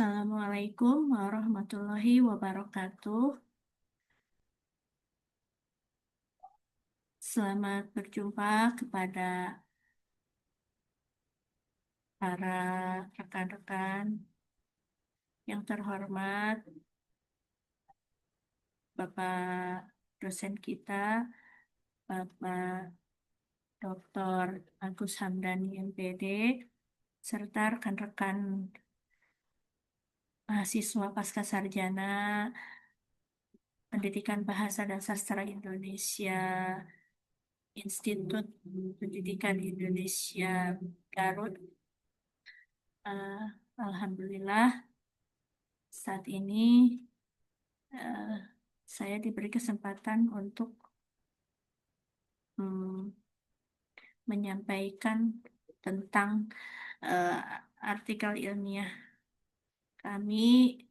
Assalamualaikum warahmatullahi wabarakatuh. Selamat berjumpa kepada para rekan-rekan yang terhormat, Bapak dosen kita, Bapak Dr. Agus Hamdani MPD, serta rekan-rekan mahasiswa pasca sarjana Pendidikan Bahasa dan Sastra Indonesia, Institut Pendidikan Indonesia Garut. Eh, Alhamdulillah, saat ini eh, saya diberi kesempatan untuk mm, menyampaikan tentang eh, artikel ilmiah kami,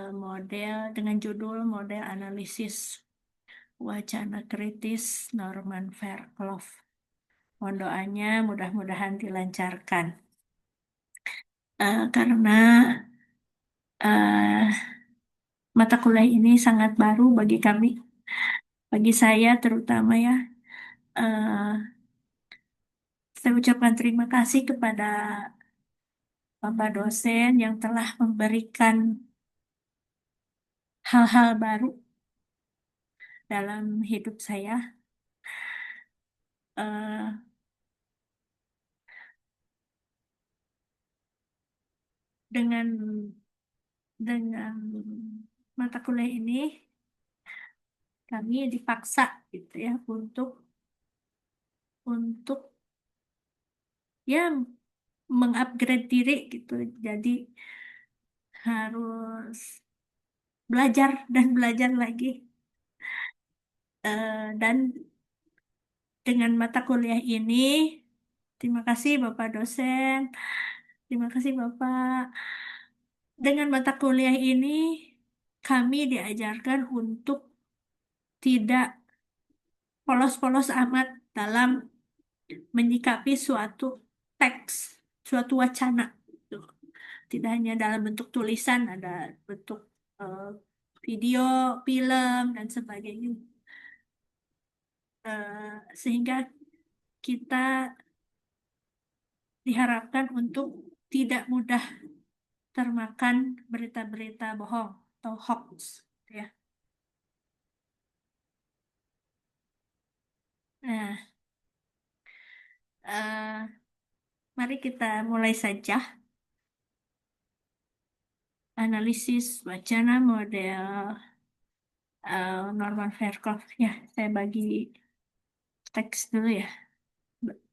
model dengan judul Model Analisis Wacana Kritis Norman Fairclough. Mohon doanya mudah-mudahan dilancarkan. Karena eh, mata kuliah ini sangat baru bagi kami, bagi saya terutama ya. Eh, saya ucapkan terima kasih kepada Bapak dosen yang telah memberikan hal-hal baru dalam hidup saya. Eh, dengan dengan mata kuliah ini kami dipaksa gitu ya untuk ya mengupgrade diri gitu. Jadi harus belajar dan belajar lagi. Dan dengan mata kuliah ini, terima kasih Bapak dosen, terima kasih Bapak. Dengan mata kuliah ini, kami diajarkan untuk tidak polos-polos amat dalam menyikapi suatu teks, suatu wacana. Tidak hanya dalam bentuk tulisan, ada bentuk eh, video, film, dan sebagainya. Sehingga kita diharapkan untuk tidak mudah termakan berita-berita bohong atau hoax, ya. Nah, eh, mari kita mulai saja analisis wacana model Norman Fairclough. Ya, saya bagi teks dulu ya.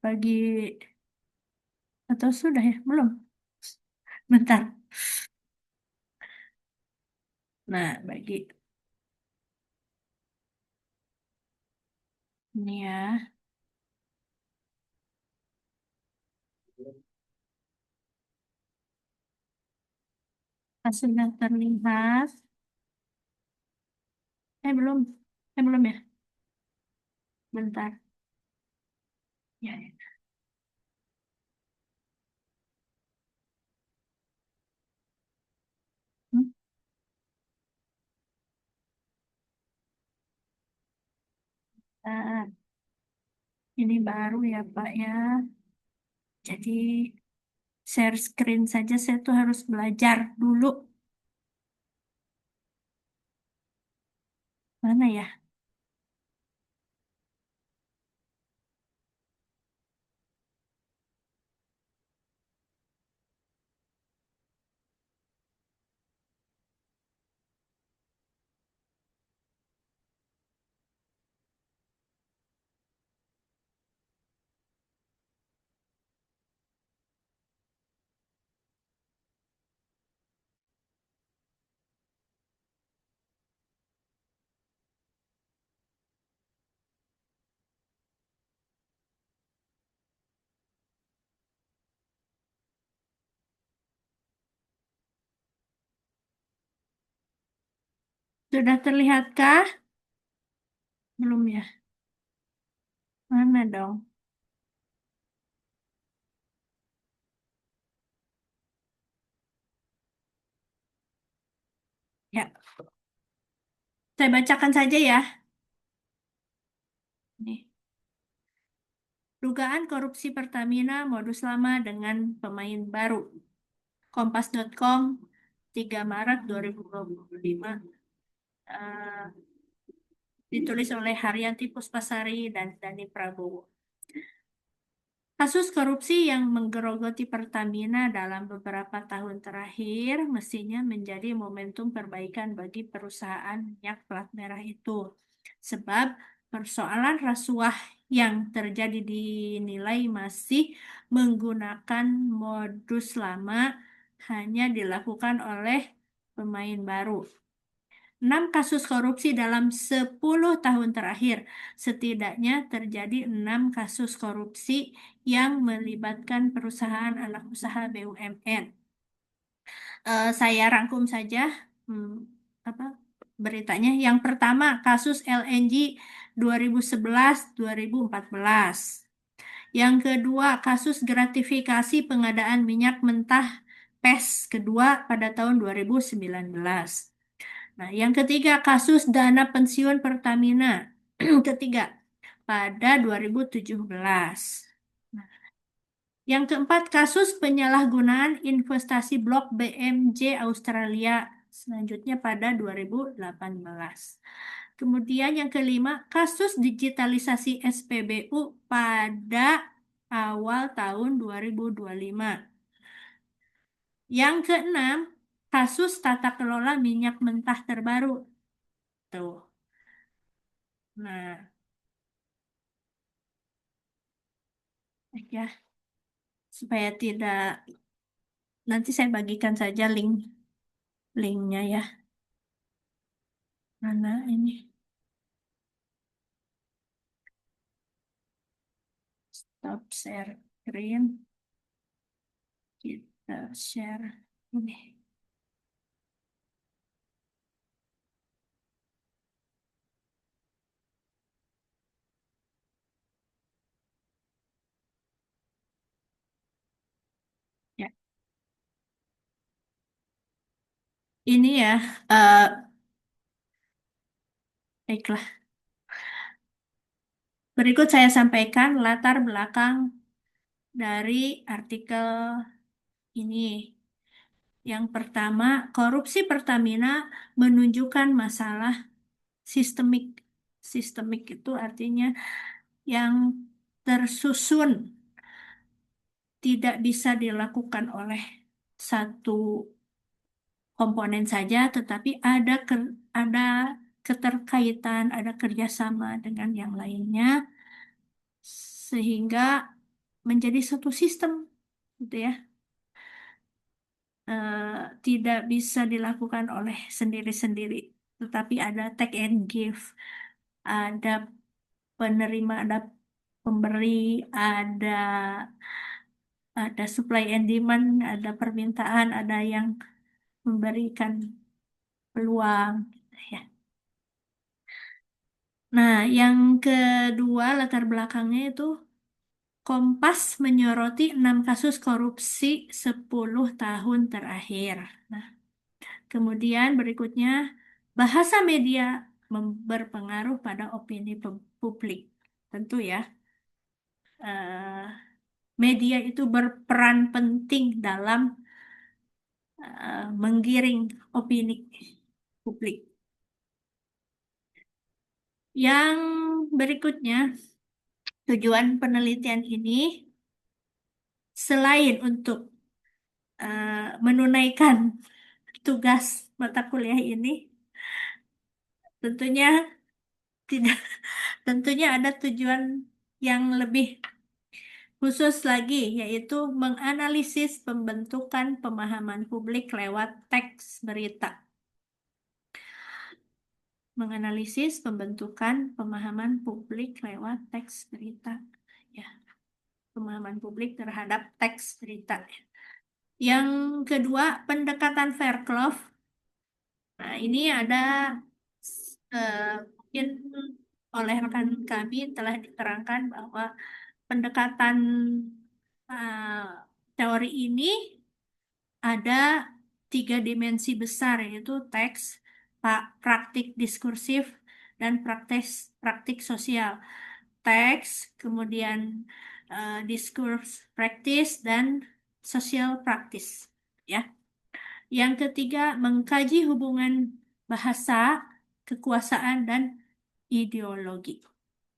Bagi atau sudah ya? Belum. Bentar. Nah, bagi ini ya. Hasilnya terlihat. Belum. Belum ya. Bentar. Ya, ya. Hmm, ini baru ya Pak ya. Jadi share screen saja saya tuh harus belajar dulu. Mana ya? Sudah terlihatkah? Belum ya? Mana dong? Ya, saya bacakan saja ya. Nih. Dugaan korupsi Pertamina modus lama dengan pemain baru. Kompas.com 3 Maret 2025. Eh, ditulis oleh Haryanti Puspasari dan Dani Prabowo. Kasus korupsi yang menggerogoti Pertamina dalam beberapa tahun terakhir mestinya menjadi momentum perbaikan bagi perusahaan minyak plat merah itu. Sebab persoalan rasuah yang terjadi dinilai masih menggunakan modus lama hanya dilakukan oleh pemain baru. 6 kasus korupsi dalam 10 tahun terakhir. Setidaknya terjadi 6 kasus korupsi yang melibatkan perusahaan anak usaha BUMN. Saya rangkum saja hmm, apa beritanya. Yang pertama, kasus LNG 2011-2014. Yang kedua, kasus gratifikasi pengadaan minyak mentah PES kedua pada tahun 2019. Nah, yang ketiga, kasus dana pensiun Pertamina. Ketiga, pada 2017. Nah, yang keempat, kasus penyalahgunaan investasi blok BMJ Australia. Selanjutnya pada 2018. Kemudian yang kelima, kasus digitalisasi SPBU pada awal tahun 2025. Yang keenam, kasus tata kelola minyak mentah terbaru. Tuh. Nah, ya, supaya tidak, nanti saya bagikan saja linknya ya. Mana ini? Stop share screen. Kita share ini. Ya, ini ya, eh baiklah. Berikut saya sampaikan latar belakang dari artikel ini. Yang pertama, korupsi Pertamina menunjukkan masalah sistemik. Sistemik itu artinya yang tersusun, tidak bisa dilakukan oleh satu komponen saja, tetapi ada keterkaitan, ada kerjasama dengan yang lainnya, sehingga menjadi satu sistem, gitu ya. Tidak bisa dilakukan oleh sendiri-sendiri, tetapi ada take and give, ada penerima, ada pemberi, ada ada supply and demand, ada permintaan, ada yang memberikan peluang. Ya. Nah, yang kedua latar belakangnya itu Kompas menyoroti 6 kasus korupsi 10 tahun terakhir. Nah, kemudian berikutnya bahasa media berpengaruh pada opini publik. Tentu ya, eh, media itu berperan penting dalam menggiring opini publik. Yang berikutnya, tujuan penelitian ini selain untuk menunaikan tugas mata kuliah ini, tentunya tidak, tentunya ada tujuan yang lebih khusus lagi, yaitu menganalisis pembentukan pemahaman publik lewat teks berita. Menganalisis pembentukan pemahaman publik lewat teks berita. Ya, pemahaman publik terhadap teks berita. Yang kedua, pendekatan Fairclough. Nah, ini ada mungkin oleh rekan kami telah diterangkan bahwa pendekatan teori ini ada tiga dimensi besar yaitu teks, praktik diskursif, dan praktik sosial. Teks, kemudian diskurs praktis, dan sosial praktis. Ya. Yang ketiga, mengkaji hubungan bahasa, kekuasaan, dan ideologi.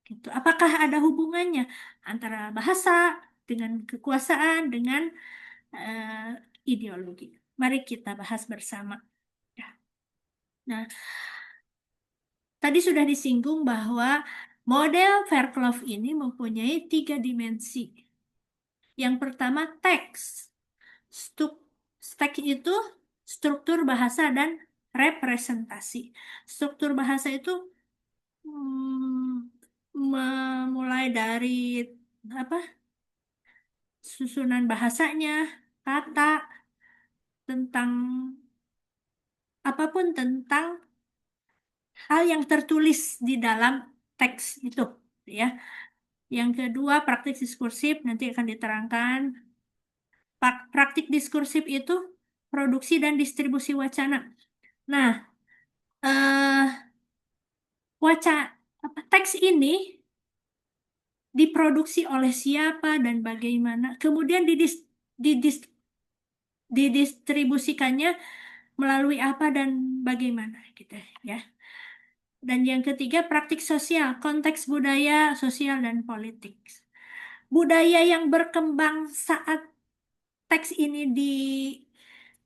Gitu. Apakah ada hubungannya antara bahasa dengan kekuasaan dengan eh, ideologi? Mari kita bahas bersama. Ya. Nah, tadi sudah disinggung bahwa model Fairclough ini mempunyai tiga dimensi. Yang pertama teks. Stuk, Teks itu struktur bahasa dan representasi. Struktur bahasa itu memulai dari apa susunan bahasanya, kata, tentang apapun tentang hal yang tertulis di dalam teks itu, ya. Yang kedua, praktik diskursif nanti akan diterangkan. Praktik diskursif itu produksi dan distribusi wacana. Nah, teks ini diproduksi oleh siapa dan bagaimana, kemudian didis- didistribusikannya melalui apa dan bagaimana, gitu ya. Dan yang ketiga, praktik sosial, konteks budaya, sosial, dan politik. Budaya yang berkembang saat teks ini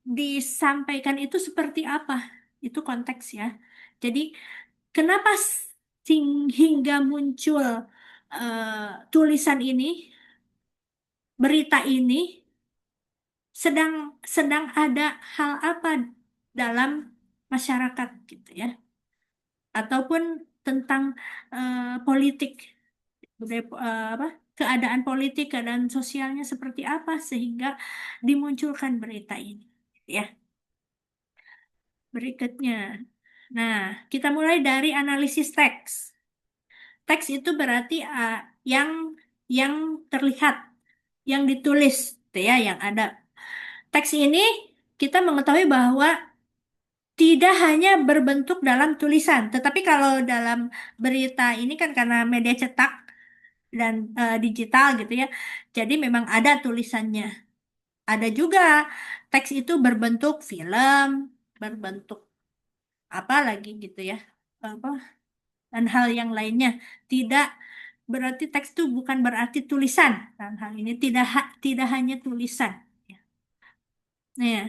disampaikan itu seperti apa? Itu konteks ya. Jadi, kenapa hingga muncul tulisan ini, berita ini, sedang sedang ada hal apa dalam masyarakat gitu ya, ataupun tentang politik, apa keadaan politik, keadaan sosialnya seperti apa sehingga dimunculkan berita ini, ya. Berikutnya, nah kita mulai dari analisis teks. Teks itu berarti yang yang terlihat, yang ditulis, gitu ya, yang ada. Teks ini kita mengetahui bahwa tidak hanya berbentuk dalam tulisan, tetapi kalau dalam berita ini kan karena media cetak dan digital gitu ya, jadi memang ada tulisannya. Ada juga teks itu berbentuk film, berbentuk apa lagi gitu ya, apa dan hal yang lainnya. Tidak berarti teks itu bukan berarti tulisan. Dan hal ini tidak hanya tulisan. Nah, ya.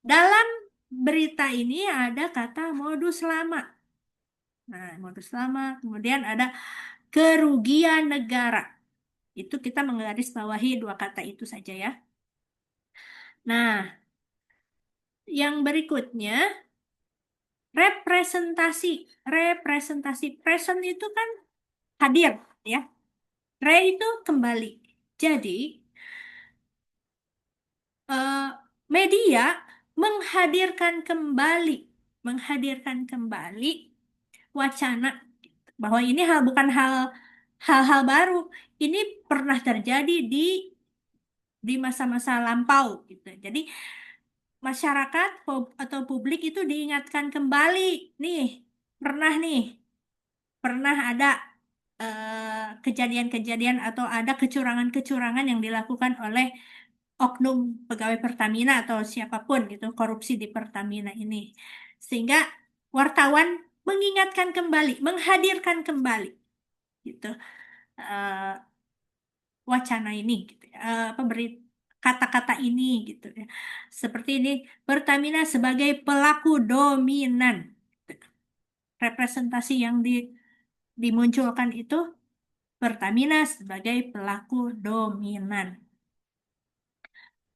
Dalam berita ini ada kata modus lama. Nah, modus lama. Kemudian ada kerugian negara. Itu kita menggarisbawahi dua kata itu saja ya. Nah, yang berikutnya representasi. Representasi. Present itu kan hadir ya. Re itu kembali. Jadi, eh, media menghadirkan kembali wacana bahwa ini bukan hal-hal baru. Ini pernah terjadi di masa-masa lampau gitu. Jadi masyarakat atau publik itu diingatkan kembali, nih nih pernah ada kejadian-kejadian atau ada kecurangan-kecurangan yang dilakukan oleh oknum pegawai Pertamina atau siapapun gitu, korupsi di Pertamina ini. Sehingga wartawan mengingatkan kembali, menghadirkan kembali gitu eh, wacana ini gitu, apa kata-kata ini gitu ya. Seperti ini, Pertamina sebagai pelaku dominan. Representasi yang dimunculkan itu Pertamina sebagai pelaku dominan.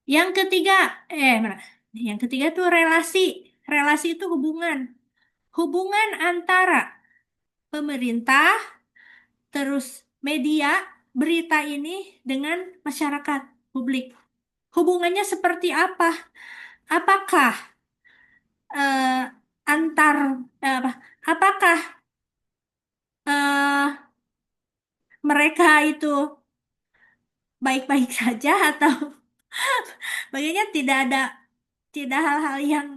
Yang ketiga, mana? Yang ketiga itu relasi. Relasi itu hubungan. Hubungan antara pemerintah, terus media, berita ini dengan masyarakat, publik. Hubungannya seperti apa? Apakah eh, antar apa? Apakah eh, mereka itu baik-baik saja atau bagaimana, tidak hal-hal yang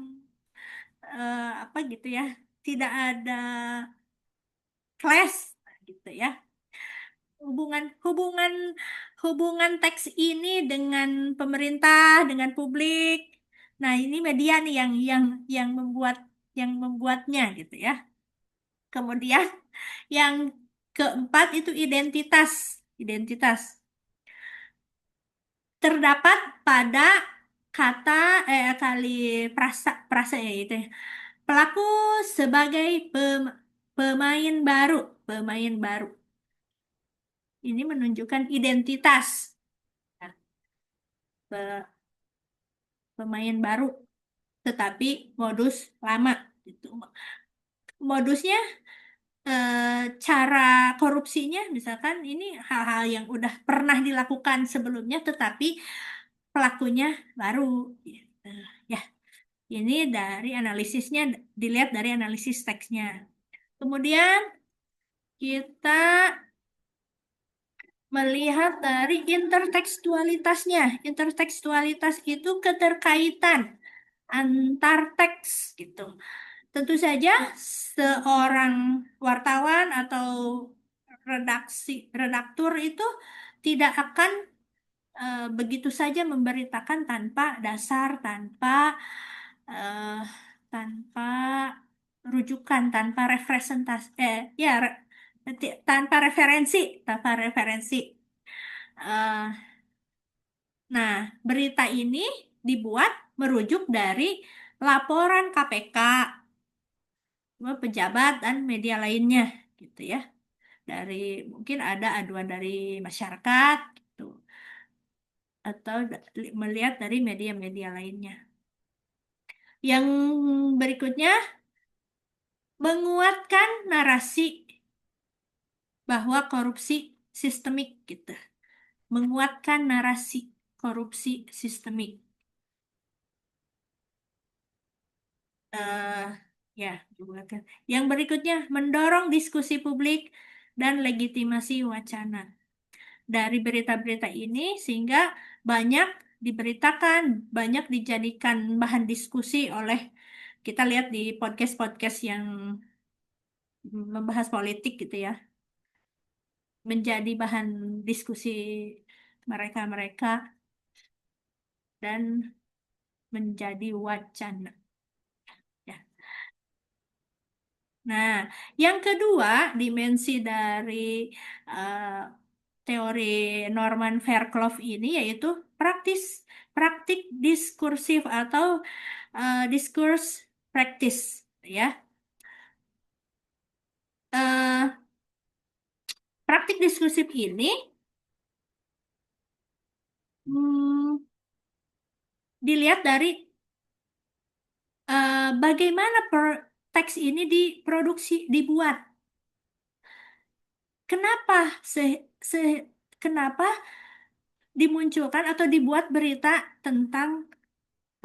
apa gitu ya, tidak ada clash gitu ya. Hubungan hubungan hubungan teks ini dengan pemerintah, dengan publik. Nah, ini media nih yang membuatnya gitu ya. Kemudian yang keempat itu identitas. Identitas terdapat pada kata kali prasa ya itu ya. Pelaku sebagai pemain baru, pemain baru. Ini menunjukkan identitas. Nah, pemain baru, tetapi modus lama gitu. Modusnya, cara korupsinya, misalkan ini hal-hal yang udah pernah dilakukan sebelumnya, tetapi pelakunya baru. Gitu. Ya, ini dari analisisnya, dilihat dari analisis teksnya. Kemudian kita melihat dari intertekstualitasnya. Intertekstualitas itu keterkaitan antar teks gitu. Tentu saja seorang wartawan atau redaktur itu tidak akan begitu saja memberitakan tanpa dasar, eh, tanpa rujukan, tanpa representasi, tanpa referensi, tanpa referensi. Eh, nah, berita ini dibuat merujuk dari laporan KPK, pejabat dan media lainnya, gitu ya. Dari mungkin ada aduan dari masyarakat, gitu, atau melihat dari media-media lainnya. Yang berikutnya menguatkan narasi bahwa korupsi sistemik, gitu. Menguatkan narasi korupsi sistemik. eh ya, menguatkan. Yang berikutnya mendorong diskusi publik dan legitimasi wacana. Dari berita-berita ini sehingga banyak diberitakan, banyak dijadikan bahan diskusi oleh, kita lihat di podcast-podcast yang membahas politik gitu ya, menjadi bahan diskusi mereka-mereka dan menjadi wacana. Ya. Nah, yang kedua, dimensi dari eh, teori Norman Fairclough ini yaitu praktis praktik diskursif atau discourse practice ya. Eh, Praktik diskursif ini hmm, dilihat dari bagaimana teks ini diproduksi, dibuat. Kenapa se kenapa dimunculkan atau dibuat berita tentang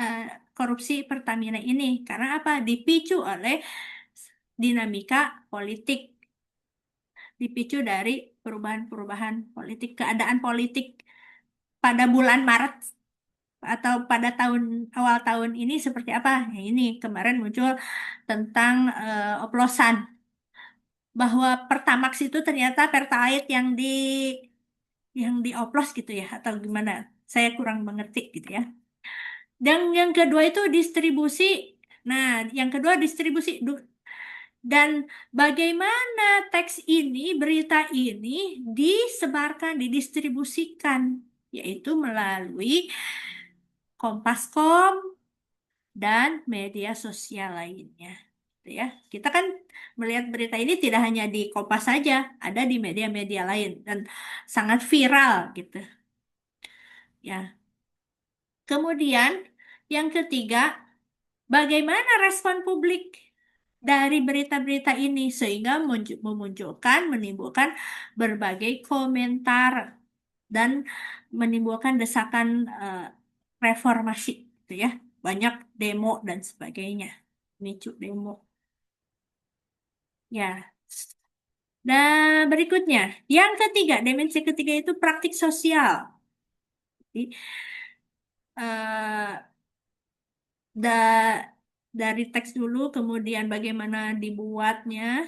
eh, korupsi Pertamina ini? Karena apa? Dipicu oleh dinamika politik, dipicu dari perubahan-perubahan politik, keadaan politik pada bulan Maret atau pada awal tahun ini seperti apa? Nah, ini kemarin muncul tentang oplosan bahwa Pertamax itu ternyata Pertalite yang dioplos gitu ya, atau gimana? Saya kurang mengerti gitu ya. Dan yang kedua itu distribusi. Nah, yang kedua distribusi. Dan bagaimana teks ini, berita ini disebarkan, didistribusikan, yaitu melalui Kompas.com dan media sosial lainnya. Gitu ya. Kita kan melihat berita ini tidak hanya di Kompas saja, ada di media-media lain dan sangat viral gitu. Ya. Kemudian yang ketiga, bagaimana respon publik dari berita-berita ini sehingga menimbulkan berbagai komentar dan menimbulkan desakan reformasi, gitu ya. Banyak demo dan sebagainya, micu demo. Ya. Dan berikutnya, yang ketiga, dimensi ketiga itu praktik sosial. Jadi, eh, da- dari teks dulu, kemudian bagaimana dibuatnya,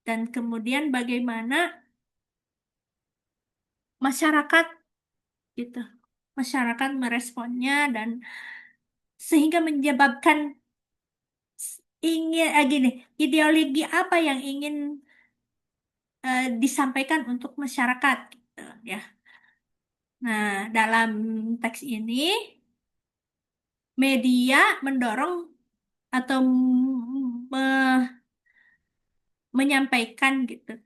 dan kemudian bagaimana masyarakat gitu, masyarakat meresponnya dan sehingga menyebabkan ingin gini, ideologi apa yang ingin disampaikan untuk masyarakat gitu, ya. Nah, dalam teks ini media mendorong atau menyampaikan gitu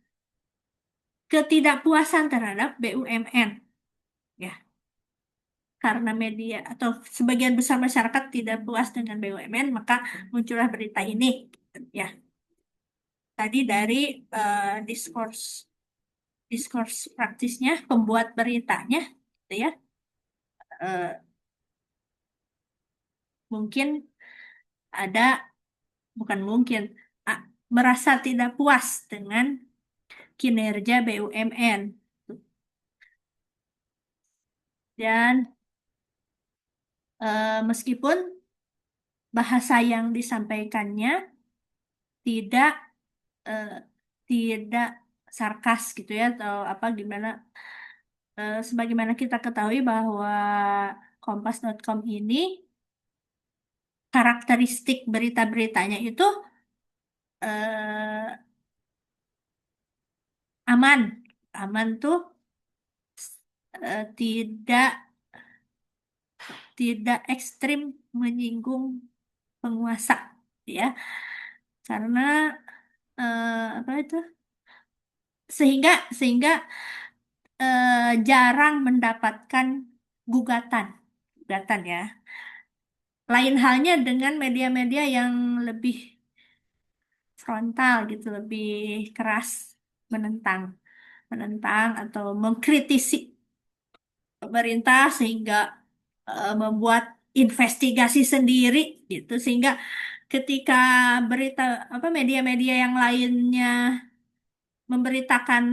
ketidakpuasan terhadap BUMN, ya, karena media atau sebagian besar masyarakat tidak puas dengan BUMN, maka muncullah berita ini, ya. Tadi dari diskurs diskurs praktisnya pembuat beritanya, gitu ya. Eh, Mungkin ada, bukan mungkin, ah, merasa tidak puas dengan kinerja BUMN, dan meskipun bahasa yang disampaikannya tidak eh, tidak sarkas gitu ya, atau apa gimana. Sebagaimana kita ketahui bahwa Kompas.com ini karakteristik berita-beritanya itu eh, aman. Aman tuh tidak tidak ekstrim menyinggung penguasa, ya. Karena apa itu, sehingga sehingga jarang mendapatkan gugatan gugatan, ya. Lain halnya dengan media-media yang lebih frontal gitu, lebih keras menentang menentang atau mengkritisi pemerintah, sehingga membuat investigasi sendiri gitu, sehingga ketika berita apa media-media yang lainnya memberitakan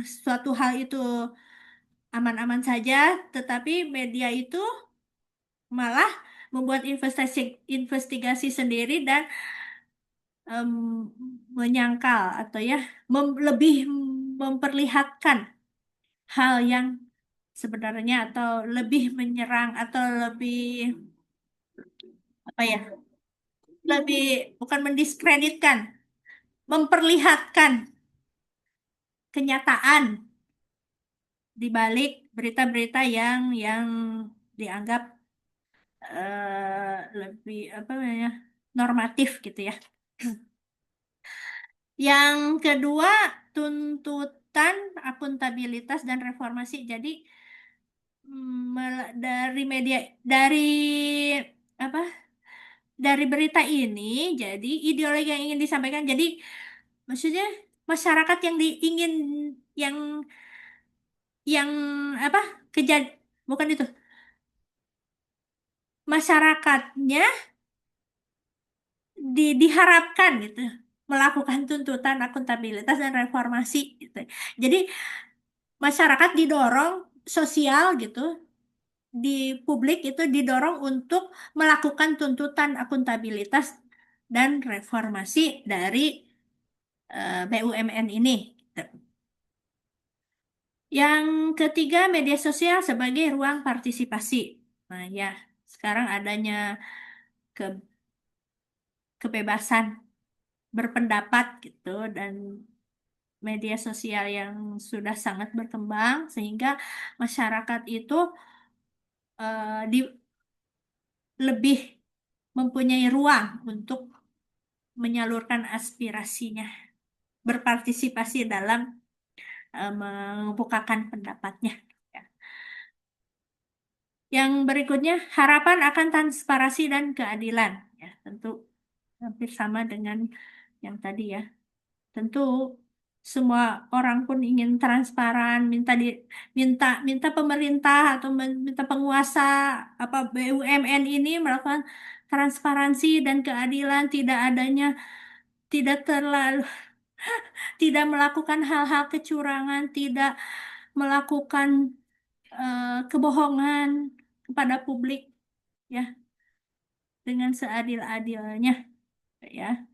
suatu hal itu aman-aman saja, tetapi media itu malah membuat investigasi sendiri dan em, menyangkal atau ya lebih memperlihatkan hal yang sebenarnya, atau lebih menyerang, atau lebih apa ya, lebih, bukan mendiskreditkan, memperlihatkan kenyataan di balik berita-berita yang dianggap lebih apa namanya, normatif gitu ya. Yang kedua, tuntutan akuntabilitas dan reformasi. Jadi dari media, dari apa, dari berita ini, jadi ideologi yang ingin disampaikan. Jadi maksudnya masyarakat yang diingin, yang yang apa, kejad bukan itu, masyarakatnya diharapkan gitu melakukan tuntutan akuntabilitas dan reformasi gitu. Jadi masyarakat didorong, sosial gitu, di publik itu didorong untuk melakukan tuntutan akuntabilitas dan reformasi dari BUMN ini. Yang ketiga, media sosial sebagai ruang partisipasi. Nah, ya, sekarang adanya ke- kebebasan berpendapat gitu, dan media sosial yang sudah sangat berkembang, sehingga masyarakat itu lebih mempunyai ruang untuk menyalurkan aspirasinya, berpartisipasi dalam mengemukakan pendapatnya. Ya. Yang berikutnya, harapan akan transparansi dan keadilan. Ya, tentu hampir sama dengan yang tadi, ya. Tentu semua orang pun ingin transparan, minta minta pemerintah atau minta penguasa apa BUMN ini melakukan transparansi dan keadilan, tidak adanya, tidak terlalu, tidak melakukan hal-hal kecurangan, tidak melakukan kebohongan kepada publik, ya. dengan seadil-adilnya, ya.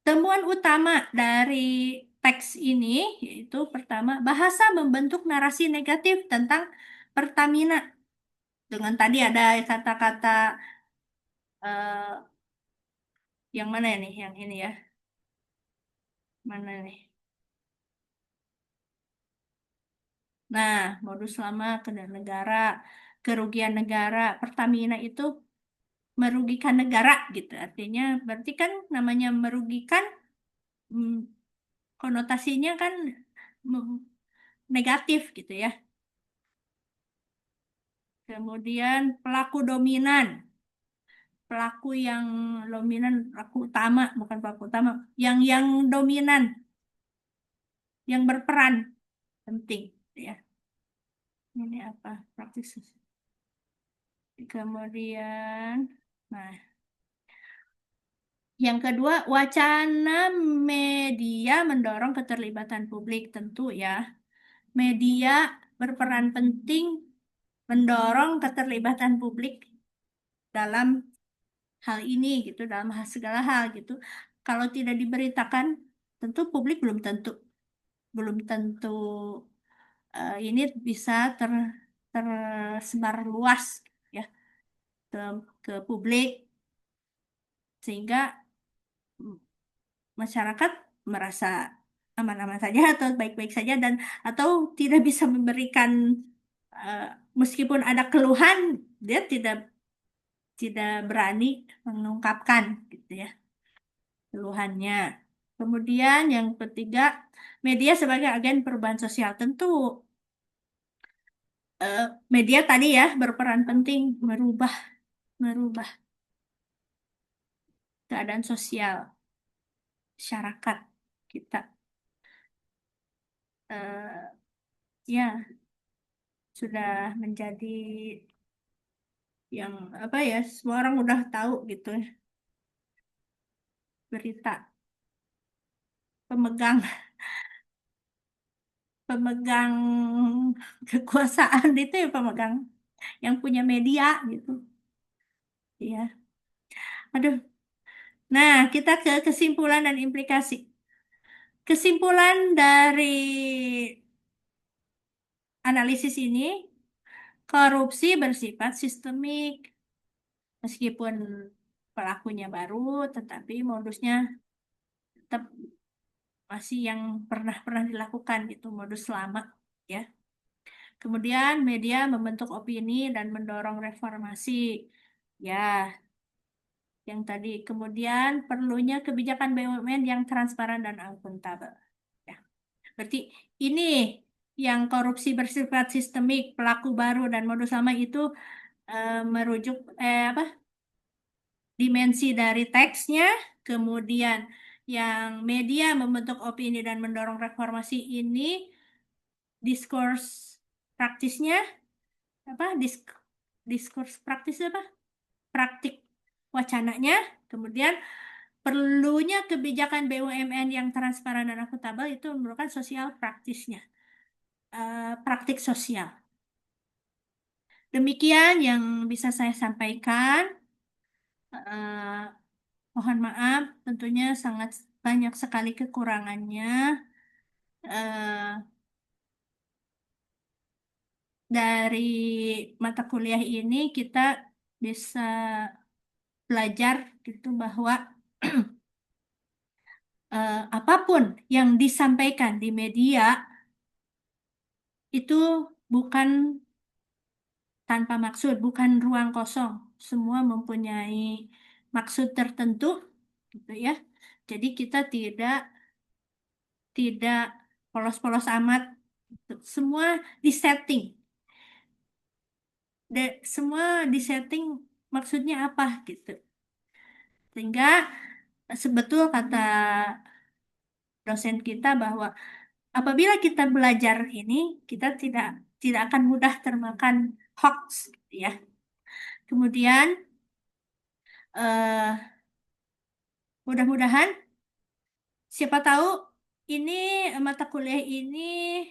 Temuan utama dari teks ini yaitu pertama, bahasa membentuk narasi negatif tentang Pertamina. Dengan tadi ada kata-kata eh, yang mana nih? Yang ini ya. Mana nih? Nah, modus lama ke negara, kerugian negara. Pertamina itu merugikan negara gitu. Artinya berarti kan namanya merugikan, hmm, konotasinya kan mm, negatif gitu ya. Kemudian pelaku dominan, pelaku yang dominan, pelaku utama, bukan pelaku utama, yang dominan, yang berperan penting gitu ya. Ini apa? Praktis. Kemudian, nah, yang kedua, wacana media mendorong keterlibatan publik tentu ya. Media berperan penting mendorong keterlibatan publik dalam hal ini gitu, dalam segala hal gitu. Kalau tidak diberitakan, tentu publik belum tentu ini bisa tersebar luas ya ke, ke publik, sehingga masyarakat merasa aman-aman saja atau baik-baik saja, dan atau tidak bisa memberikan, eh, meskipun ada keluhan, dia tidak tidak berani mengungkapkan gitu ya keluhannya. Kemudian yang ketiga, media sebagai agen perubahan sosial. Tentu eh, media tadi ya berperan penting merubah merubah keadaan sosial masyarakat kita. Ya, sudah menjadi yang apa ya, semua orang udah tahu gitu ya, berita pemegang pemegang kekuasaan itu ya, pemegang yang punya media gitu ya. Aduh. Nah, kita ke kesimpulan dan implikasi. Kesimpulan dari analisis ini, korupsi bersifat sistemik. Meskipun pelakunya baru, tetapi modusnya tetap masih yang pernah-pernah dilakukan gitu, modus lama ya. Kemudian media membentuk opini dan mendorong reformasi. Ya, yang tadi. Kemudian perlunya kebijakan BUMN yang transparan dan akuntabel. Ya, berarti ini yang korupsi bersifat sistemik, pelaku baru dan modus lama itu merujuk apa? Dimensi dari teksnya, kemudian yang media membentuk opini dan mendorong reformasi ini, diskurs praktisnya apa? Diskurs praktis apa? Praktik wacananya, kemudian perlunya kebijakan BUMN yang transparan dan akuntabel itu merupakan sosial praktisnya, praktik sosial. Demikian yang bisa saya sampaikan. Eh, Mohon maaf, tentunya sangat banyak sekali kekurangannya. Eh, dari mata kuliah ini kita bisa belajar gitu bahwa apapun yang disampaikan di media itu bukan tanpa maksud, bukan ruang kosong. Semua mempunyai maksud tertentu, gitu ya. Jadi kita tidak tidak polos-polos amat. Semua disetting, semua disetting maksudnya apa gitu. Sehingga sebetul kata dosen kita bahwa apabila kita belajar ini, kita tidak tidak akan mudah termakan hoax, gitu ya. Kemudian eh, mudah-mudahan, siapa tahu ini, mata kuliah ini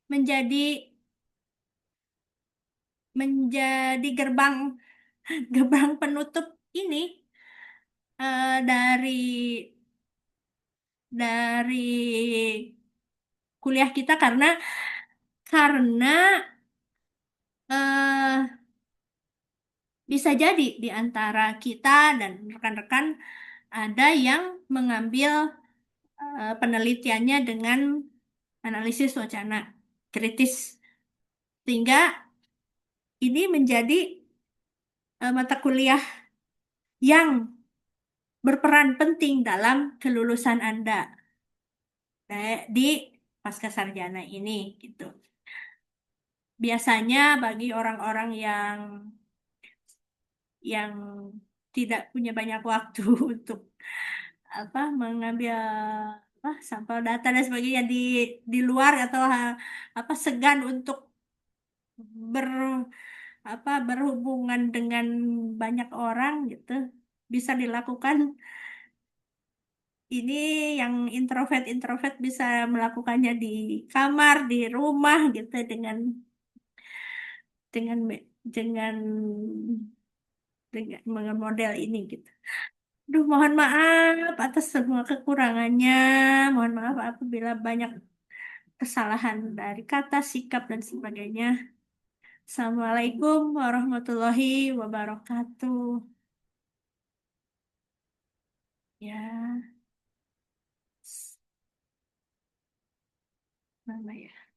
menjadi menjadi gerbang gerbang penutup ini dari kuliah kita karena eh, bisa jadi di antara kita dan rekan-rekan ada yang mengambil penelitiannya dengan analisis wacana kritis, sehingga ini menjadi mata kuliah yang berperan penting dalam kelulusan Anda di pasca sarjana ini gitu. Biasanya bagi orang-orang yang tidak punya banyak waktu untuk mengambil sampel data dan sebagainya di luar atau segan untuk ber berhubungan dengan banyak orang gitu, bisa dilakukan ini. Yang introvert bisa melakukannya di kamar, di rumah gitu, dengan dengan dengan model ini gitu. Duh, mohon maaf atas semua kekurangannya. Mohon maaf apabila banyak kesalahan dari kata, sikap, dan sebagainya. Assalamualaikum warahmatullahi wabarakatuh. Ya, mana ya?